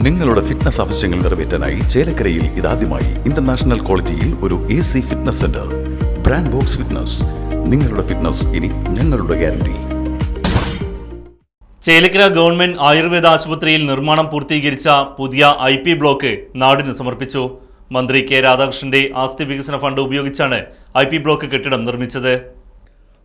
നിങ്ങളുടെ ഫിറ്റ്നസ് ആവശ്യങ്ങൾ നിറവേറ്റാനായി ചേലക്കരയിൽ ഇതാദ്യമായി ഇന്റർനാഷണൽ ക്വാളിറ്റിയിൽ ഒരു AC fitness centre. Brand box fitness. നിങ്ങളുടെ ഫിറ്റ്നസ് ഇനി ഞങ്ങളുടെ ഗ്യാരണ്ടി. ചേലക്കര ഗവൺമെന്റ് ആയുർവേദ ആശുപത്രിയിൽ നിർമ്മാണം പൂർത്തീകരിച്ച പുതിയ IP ബ്ലോക്ക് നാടിന് സമർപ്പിച്ചു. മന്ത്രി കെ രാധാകൃഷ്ണന്റെ ആസ്തി വികസന ഫണ്ട് ഉപയോഗിച്ചാണ് IP ബ്ലോക്ക് കെട്ടിടം നിർമ്മിച്ചത്.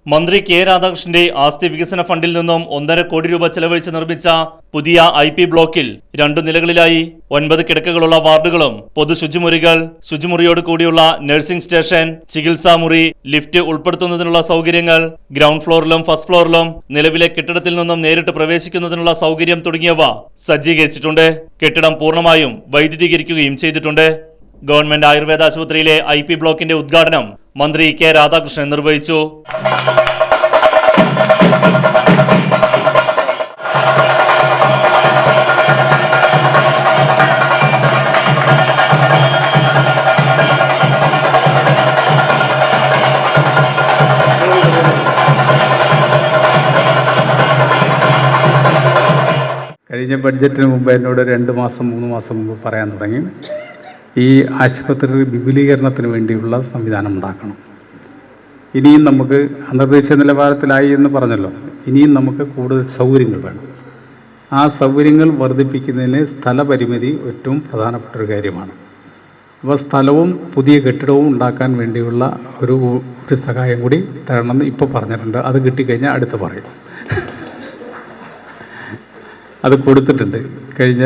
മന്ത്രി കെ രാധാകൃഷ്ണന്റെ ആസ്തി വികസന ഫണ്ടിൽ നിന്നും 1.5 കോടി രൂപ ചെലവഴിച്ച് നിർമ്മിച്ച പുതിയ IP ബ്ലോക്കിൽ 2 നിലകളിലായി 9 കിടക്കകളുള്ള വാർഡുകളും പൊതു ശുചിമുറികൾ, ശുചിമുറിയോട് കൂടിയുള്ള നഴ്സിംഗ് സ്റ്റേഷൻ, ചികിത്സാ മുറി, ലിഫ്റ്റ് ഉൾപ്പെടുത്തുന്നതിനുള്ള സൗകര്യങ്ങൾ, ഗ്രൗണ്ട് ഫ്ലോറിലും ഫസ്റ്റ് ഫ്ലോറിലും നിലവിലെ കെട്ടിടത്തിൽ നിന്നും നേരിട്ട് പ്രവേശിക്കുന്നതിനുള്ള സൗകര്യം തുടങ്ങിയവ സജ്ജീകരിച്ചിട്ടുണ്ട്. കെട്ടിടം പൂർണ്ണമായും വൈദ്യുതീകരിക്കുകയും ചെയ്തിട്ടുണ്ട്. ഗവൺമെന്റ് ആയുർവേദ ആശുപത്രിയിലെ IP ബ്ലോക്കിന്റെ ഉദ്ഘാടനം മന്ത്രി കെ രാധാകൃഷ്ണൻ നിർവഹിച്ചു. കഴിഞ്ഞ ബഡ്ജറ്റിന് മുമ്പ് എന്നോട് 2 മാസം 3 മാസം മുമ്പ് പറയാൻ തുടങ്ങി, ഈ ആശുപത്രി വിപുലീകരണത്തിന് വേണ്ടിയുള്ള സംവിധാനം ഉണ്ടാക്കണം. ഇനിയും നമുക്ക് അന്തർദേശീയ നിലവാരത്തിലായി എന്ന് പറഞ്ഞല്ലോ, ഇനിയും നമുക്ക് കൂടുതൽ സൗകര്യങ്ങൾ വേണം. ആ സൗകര്യങ്ങൾ വർദ്ധിപ്പിക്കുന്നതിന് സ്ഥലപരിമിതി ഏറ്റവും പ്രധാനപ്പെട്ട ഒരു കാര്യമാണ്. അപ്പോൾ സ്ഥലവും പുതിയ കെട്ടിടവും ഉണ്ടാക്കാൻ വേണ്ടിയുള്ള ഒരു സഹായം കൂടി തരണമെന്ന് ഇപ്പോൾ പറഞ്ഞിട്ടുണ്ട്. അത് കിട്ടിക്കഴിഞ്ഞാൽ അടുത്ത് പറയും. അത് കൊടുത്തിട്ടുണ്ട്. കഴിഞ്ഞ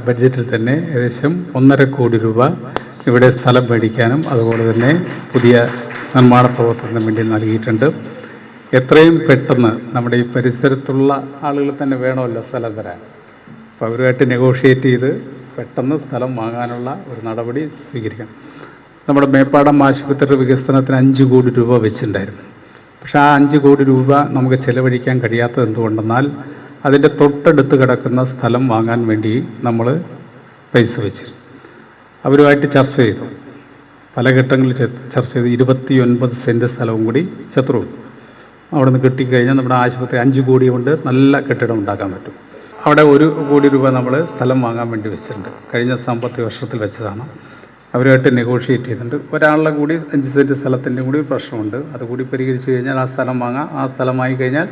ബഡ്ജറ്റിൽ തന്നെ ഏകദേശം 1.5 കോടി രൂപ ഇവിടെ സ്ഥലം മേടിക്കാനും അതുപോലെ തന്നെ പുതിയ നിർമ്മാണ പ്രവർത്തനത്തിന് വേണ്ടി നൽകിയിട്ടുണ്ട്. എത്രയും പെട്ടെന്ന് നമ്മുടെ ഈ പരിസരത്തുള്ള ആളുകൾ തന്നെ വേണമല്ലോ സ്ഥലം തരാൻ. അപ്പോൾ അവരുമായിട്ട് നെഗോഷിയേറ്റ് ചെയ്ത് പെട്ടെന്ന് സ്ഥലം വാങ്ങാനുള്ള ഒരു നടപടി സ്വീകരിക്കണം. നമ്മുടെ മേപ്പാടം ആശുപത്രി വികസനത്തിന് 5 കോടി രൂപ വെച്ചിട്ടുണ്ടായിരുന്നു. പക്ഷേ ആ 5 കോടി രൂപ നമുക്ക് ചെലവഴിക്കാൻ കഴിയാത്തത് എന്തുകൊണ്ടെന്നാൽ അതിൻ്റെ തൊട്ടടുത്ത് കിടക്കുന്ന സ്ഥലം വാങ്ങാൻ വേണ്ടി നമ്മൾ പൈസ വെച്ചിരുന്നു. അവരുമായിട്ട് ചർച്ച ചെയ്തു, പല ഘട്ടങ്ങളിൽ ചർച്ച ചെയ്ത് 29 സെൻറ്റ് സ്ഥലവും കൂടി ശത്രു അവിടെ നിന്ന് കിട്ടിക്കഴിഞ്ഞാൽ നമ്മുടെ ആശുപത്രി 5 കോടി കൊണ്ട് നല്ല കെട്ടിടം ഉണ്ടാക്കാൻ പറ്റും. അവിടെ 1 കോടി രൂപ നമ്മൾ സ്ഥലം വാങ്ങാൻ വേണ്ടി വെച്ചിട്ടുണ്ട്. കഴിഞ്ഞ സാമ്പത്തിക വർഷത്തിൽ വെച്ചതാണ്. അവരുമായിട്ട് നെഗോഷിയേറ്റ് ചെയ്തിട്ടുണ്ട്. ഒരാളുടെ കൂടി 5 സെൻറ്റ് സ്ഥലത്തിൻ്റെ കൂടി പ്രശ്നമുണ്ട്. അതുകൂടി പരിഹരിച്ച് കഴിഞ്ഞാൽ ആ സ്ഥലം വാങ്ങാം. ആ സ്ഥലമായി കഴിഞ്ഞാൽ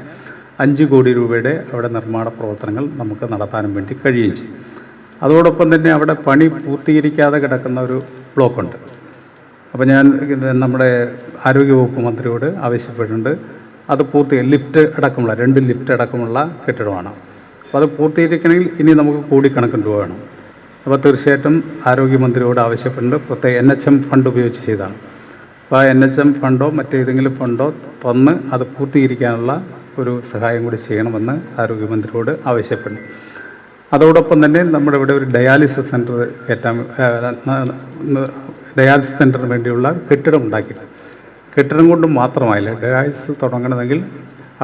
5 കോടി രൂപയുടെ അവിടെ നിർമ്മാണ പ്രവർത്തനങ്ങൾ നമുക്ക് നടത്താനും വേണ്ടി കഴിയുകയും ചെയ്യും. അതോടൊപ്പം തന്നെ അവിടെ പണി പൂർത്തീകരിക്കാതെ കിടക്കുന്ന ഒരു ബ്ലോക്കുണ്ട്. അപ്പോൾ ഞാൻ നമ്മുടെ ആരോഗ്യവകുപ്പ് മന്ത്രിയോട് ആവശ്യപ്പെട്ടിട്ടുണ്ട്. അത് ലിഫ്റ്റ് അടക്കമുള്ള 2 ലിഫ്റ്റ് അടക്കമുള്ള കെട്ടിടമാണ്. അപ്പോൾ അത് പൂർത്തീകരിക്കണമെങ്കിൽ ഇനി നമുക്ക് കോടിക്കണക്കിന് രൂപ വേണം. അപ്പോൾ തീർച്ചയായിട്ടും ആരോഗ്യമന്ത്രിയോട് ആവശ്യപ്പെട്ടിട്ടുണ്ട്. പ്രത്യേക NHM ഫണ്ട് ഉപയോഗിച്ച് ചെയ്താണ്. അപ്പോൾ ആ NHM ഫണ്ടോ മറ്റേതെങ്കിലും ഫണ്ടോ തന്ന് അത് പൂർത്തീകരിക്കാനുള്ള ഒരു സഹായം കൂടി ചെയ്യണമെന്ന് ആരോഗ്യമന്ത്രിയോട് ആവശ്യപ്പെടുന്നു. അതോടൊപ്പം തന്നെ നമ്മുടെ ഇവിടെ ഒരു ഡയാലിസിസ് സെൻറ്റർ ഡയാലിസിസ് സെൻറ്ററിന് വേണ്ടിയുള്ള കെട്ടിടം ഉണ്ടാക്കിയിട്ടുണ്ട്. കെട്ടിടം കൊണ്ട് മാത്രമായില്ല, ഡയാലിസിസ് തുടങ്ങണമെങ്കിൽ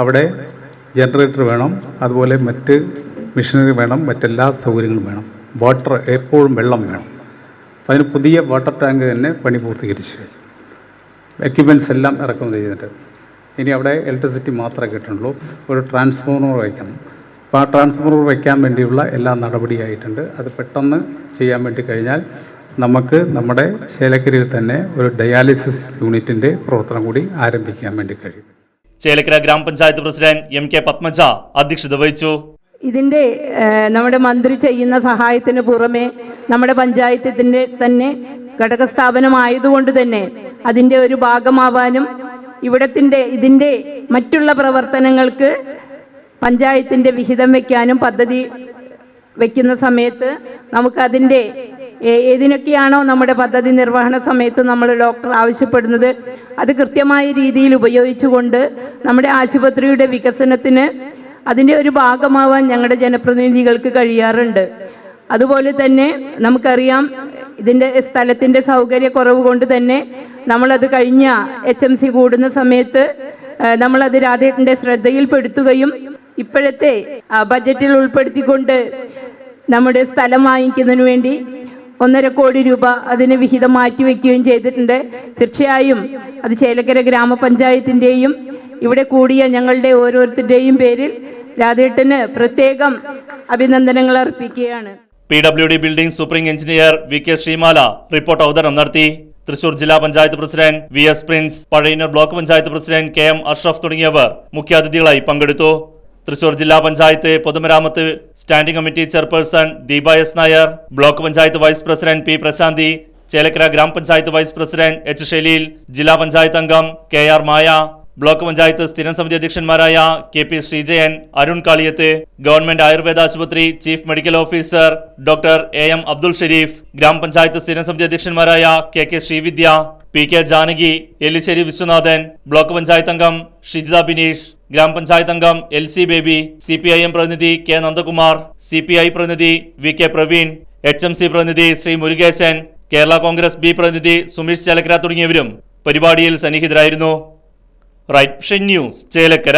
അവിടെ ജനറേറ്റർ വേണം, അതുപോലെ മറ്റ് മെഷീനറി വേണം, മറ്റെല്ലാ സൗകര്യങ്ങളും വേണം. വാട്ടർ എപ്പോഴും വെള്ളം വേണം. അപ്പോൾ അതിന് പുതിയ വാട്ടർ ടാങ്ക് തന്നെ പണി പൂർത്തീകരിച്ചു. എക്യുപ്മെൻറ്റ്സ് എല്ലാം ഇറക്കുമതി ചെയ്തിട്ട് ഇനി അവിടെ ഇലക്ട്രിസിറ്റി മാത്രമേ കിട്ടുള്ളൂ. ഒരു ട്രാൻസ്ഫോർമർ വയ്ക്കണം. അപ്പോൾ ആ ട്രാൻസ്ഫോർമർ വയ്ക്കാൻ വേണ്ടിയുള്ള എല്ലാ നടപടിയായിട്ടുണ്ട്. അത് പെട്ടെന്ന് ചെയ്യാൻ വേണ്ടി കഴിഞ്ഞാൽ നമുക്ക് നമ്മുടെ ചേലക്കരയിൽ തന്നെ ഒരു ഡയാലിസിസ് യൂണിറ്റിൻ്റെ പ്രവർത്തനം കൂടി ആരംഭിക്കാൻ വേണ്ടി കഴിയും. ചേലക്കര ഗ്രാമപഞ്ചായത്ത് പ്രസിഡന്റ് MK പത്മജ അധ്യക്ഷത വഹിച്ചു. ഇതിൻ്റെ നമ്മുടെ മന്ത്രി ചെയ്യുന്ന സഹായത്തിന് പുറമെ നമ്മുടെ പഞ്ചായത്തിൻ്റെ തന്നെ ഘടക സ്ഥാപനമായതുകൊണ്ട് തന്നെ അതിൻ്റെ ഒരു ഭാഗമാവാനും ഇതിൻ്റെ മറ്റുള്ള പ്രവർത്തനങ്ങൾക്ക് പഞ്ചായത്തിൻ്റെ വിഹിതം വയ്ക്കാനും പദ്ധതി വയ്ക്കുന്ന സമയത്ത് നമുക്കതിൻ്റെ ഏതിനൊക്കെയാണോ നമ്മുടെ പദ്ധതി നിർവഹണ സമയത്ത് നമ്മൾ ഡോക്ടർ ആവശ്യപ്പെടുന്നത് അത് കൃത്യമായ രീതിയിൽ ഉപയോഗിച്ചുകൊണ്ട് നമ്മുടെ ആശുപത്രിയുടെ വികസനത്തിന് അതിൻ്റെ ഒരു ഭാഗമാവാൻ ഞങ്ങളുടെ ജനപ്രതിനിധികൾക്ക് കഴിയാറുണ്ട്. അതുപോലെ തന്നെ നമുക്കറിയാം, ഇതിൻ്റെ സ്ഥലത്തിൻ്റെ സൗകര്യക്കുറവ് കൊണ്ട് തന്നെ നമ്മളത് കഴിഞ്ഞ HMC കൂടുന്ന സമയത്ത് നമ്മളത് രാധേട്ടൻ്റെ ശ്രദ്ധയിൽപ്പെടുത്തുകയും ഇപ്പോഴത്തെ ബഡ്ജറ്റിൽ ഉൾപ്പെടുത്തിക്കൊണ്ട് നമ്മുടെ സ്ഥലം വാങ്ങിക്കുന്നതിന് വേണ്ടി 1.5 കോടി രൂപ അതിന് വിഹിതം മാറ്റിവെക്കുകയും ചെയ്തിട്ടുണ്ട്. തീർച്ചയായും അത് ചേലക്കര ഗ്രാമപഞ്ചായത്തിൻ്റെയും ഇവിടെ കൂടിയ ഞങ്ങളുടെ ഓരോരുത്തരുടെയും പേരിൽ രാധേട്ടന് പ്രത്യേകം അഭിനന്ദനങ്ങൾ അർപ്പിക്കുകയാണ്. PWD ബിൽഡിംഗ് സൂപ്രിംഗ് എഞ്ചിനീയർ VK ശ്രീമാല റിപ്പോർട്ട് അവതരണം നടത്തി. തൃശൂർ ജില്ലാ panchayat president VS Prince, Pazhayannur block panchayat president KM Ashraf തുടങ്ങിയവർ മുഖ്യാതിഥികളായി പങ്കെടുത്തു. തൃശൂർ ജില്ലാ പഞ്ചായത്ത് പൊതുമരാമത്ത് standing committee chairperson Deepa S Nair, block panchayat vice president P Prashanthi, Chelakkara ഗ്രാമപഞ്ചായത്ത് വൈസ് പ്രസിഡന്റ് H ഷലീൽ, ജില്ലാ പഞ്ചായത്ത് അംഗം KR മായ, ബ്ലോക്ക് പഞ്ചായത്ത് സ്ഥിരം സമിതി അധ്യക്ഷന്മാരായ KP ശ്രീജയൻ, അരുൺ കാളിയത്ത്, ഗവൺമെന്റ് ആയുർവേദ ആശുപത്രി chief medical officer doctor AM Abdul Shareef, ഗ്രാമപഞ്ചായത്ത് സ്ഥിരം സമിതി അധ്യക്ഷന്മാരായ KK Sreevidya, PK Janaki, Ellissery Viswanathan, block panchayat അംഗം ഷിജിത ബിനീഷ്, ഗ്രാമപഞ്ചായത്ത് അംഗം LC ബേബി, CPIM പ്രതിനിധി K നന്ദകുമാർ, CPI പ്രതിനിധി VK പ്രവീൺ, HMC പ്രതിനിധി ശ്രീ മുരുകേശൻ, കേരള കോൺഗ്രസ് B പ്രതിനിധി സുമേഷ് ചേലക്കര തുടങ്ങിയവരും പരിപാടിയിൽ സന്നിഹിതരായിരുന്നു. Right Vision News, Chelakkara.